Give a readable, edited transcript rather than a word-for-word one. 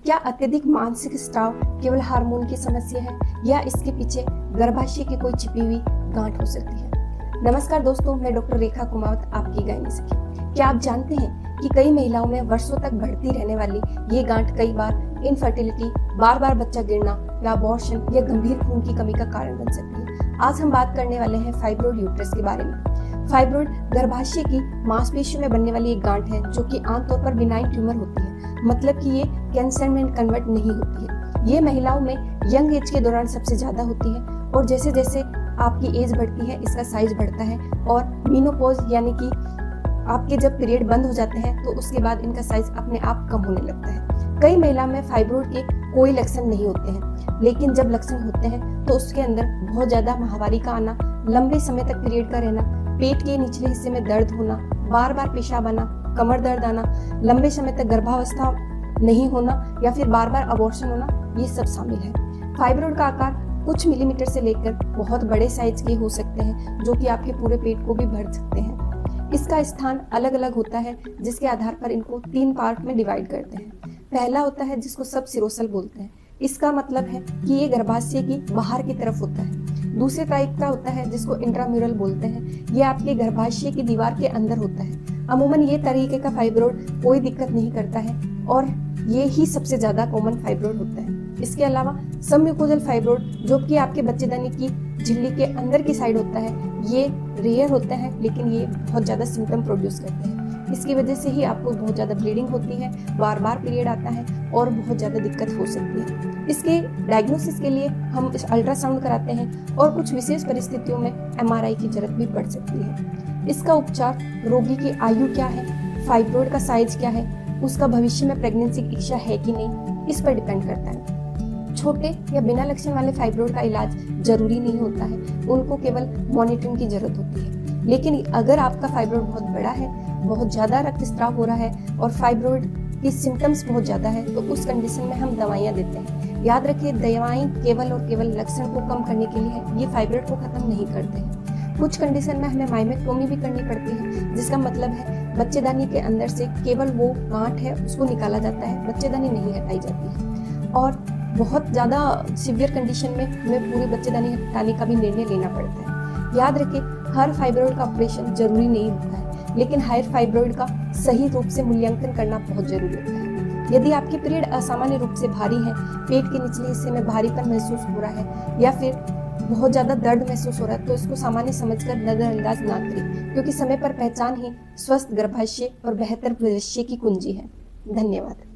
क्या अत्यधिक मानसिक स्त्राव केवल हार्मोन की समस्या है या इसके पीछे गर्भाशय की कोई छिपी हुई गांठ हो सकती है? नमस्कार दोस्तों, मैं डॉक्टर रेखा कुमावत, आपकी गायनी सखी। क्या आप जानते हैं कि कई महिलाओं में वर्षों तक बढ़ती रहने वाली ये गांठ कई बार इनफर्टिलिटी, बार बार बच्चा गिरना या अबॉर्शन या गंभीर खून की कमी का कारण बन सकती है। आज हम बात करने वाले हैं फाइब्रोइड यूट्रस के बारे में। फाइब्रोइड गर्भाशय की मांसपेशियों में बनने वाली एक गांठ है जो कि आमतौर पर बिनाइन ट्यूमर होती है, मतलब कि ये कैंसर में कन्वर्ट नहीं होती है। ये महिलाओं में यंग एज के दौरान सबसे ज्यादा होती है और जैसे जैसे आपकी एज बढ़ती है इसका साइज बढ़ता है और मीनोपॉज यानी कि आपके जब पीरियड बंद हो जाते हैं तो उसके बाद इनका साइज अपने आप कम होने लगता है। कई महिला में फाइब्रोइड के कोई लक्षण नहीं होते हैं, लेकिन जब लक्षण होते हैं तो उसके अंदर बहुत ज्यादा माहवारी का आना, लंबे समय तक पीरियड का रहना, पेट के निचले हिस्से में दर्द होना, बार बार पेशाब आना, कमर दर्द आना, लंबे समय तक गर्भावस्था नहीं होना या फिर बार बार अबॉर्शन होना, ये सब शामिल है। फाइब्रोइड का आकार कुछ मिलीमीटर से लेकर बहुत बड़े साइज के हो सकते हैं जो कि आपके पूरे पेट को भी भर सकते हैं। इसका स्थान अलग अलग होता है जिसके आधार पर इनको 3 पार्ट में डिवाइड करते हैं। पहला होता है जिसको सब सिरोसल बोलते हैं। इसका मतलब है कि ये गर्भाशय की बाहर की तरफ होता है। दूसरे टाइप का होता है जिसको इंट्राम्यूरल बोलते हैं। ये आपके गर्भाशय की दीवार के अंदर होता है। अमूमन ये तरीके का फाइब्रोइड कोई दिक्कत नहीं करता है और ये ही सबसे ज्यादा कॉमन फाइब्रोइड होता है। इसके अलावा सबम्यूकोजल फाइब्रोइड जो कि आपके बच्चेदानी की झिल्ली के अंदर की साइड होता है, ये रेयर होता है लेकिन ये बहुत ज्यादा सिम्टम प्रोड्यूस करते हैं। इसकी वजह से ही आपको बहुत ज्यादा ब्लीडिंग होती है, बार बार पीरियड आता है और बहुत ज्यादा दिक्कत हो सकती है। इसके डायग्नोसिस के लिए हम अल्ट्रासाउंड कराते हैं और कुछ विशेष परिस्थितियों में MRI की जरूरत भी पड़ सकती है। इसका उपचार, रोगी की आयु क्या है, फाइब्रोइड का साइज क्या है, उसका भविष्य में प्रेगनेंसी की इच्छा है कि नहीं, इस पर डिपेंड करता है। छोटे या बिना लक्षण वाले फाइब्रोइड का इलाज जरूरी नहीं होता है, उनको केवल मॉनिटरिंग की जरूरत होती है। लेकिन अगर आपका फाइब्रोइड बहुत बड़ा है, बहुत ज्यादा रक्तस्राव हो रहा है और फाइब्रोइड की सिम्टम्स बहुत ज्यादा है तो उस कंडीशन में हम दवाइयाँ देते हैं। याद रखिए, दवाएं केवल और केवल लक्षण को कम करने के लिए है, ये फाइब्रोइड को खत्म नहीं करते हैं। कुछ कंडीशन में हमें माइमेक्टोमी भी करनी पड़ती है, जिसका मतलब है बच्चेदानी के अंदर से केवल वो गांठ है उसको निकाला जाता है, बच्चेदानी नहीं हटाई जाती है। और बहुत ज़्यादा सीवियर कंडीशन में हमें पूरी बच्चेदानी हटाने का भी निर्णय लेना पड़ता है। याद रखिए, हर फाइब्रोइड का ऑपरेशन जरूरी नहीं होता है, लेकिन हायर फाइब्रोइड का सही रूप से मूल्यांकन करना बहुत जरूरी होता है। यदि आपके पीरियड असामान्य रूप से भारी है, पेट के निचले हिस्से में भारीपन महसूस हो रहा है या फिर बहुत ज्यादा दर्द महसूस हो रहा है तो इसको सामान्य समझकर नजरअंदाज ना करें, क्योंकि समय पर पहचान ही स्वस्थ गर्भाशय और बेहतर भविष्य की कुंजी है। धन्यवाद।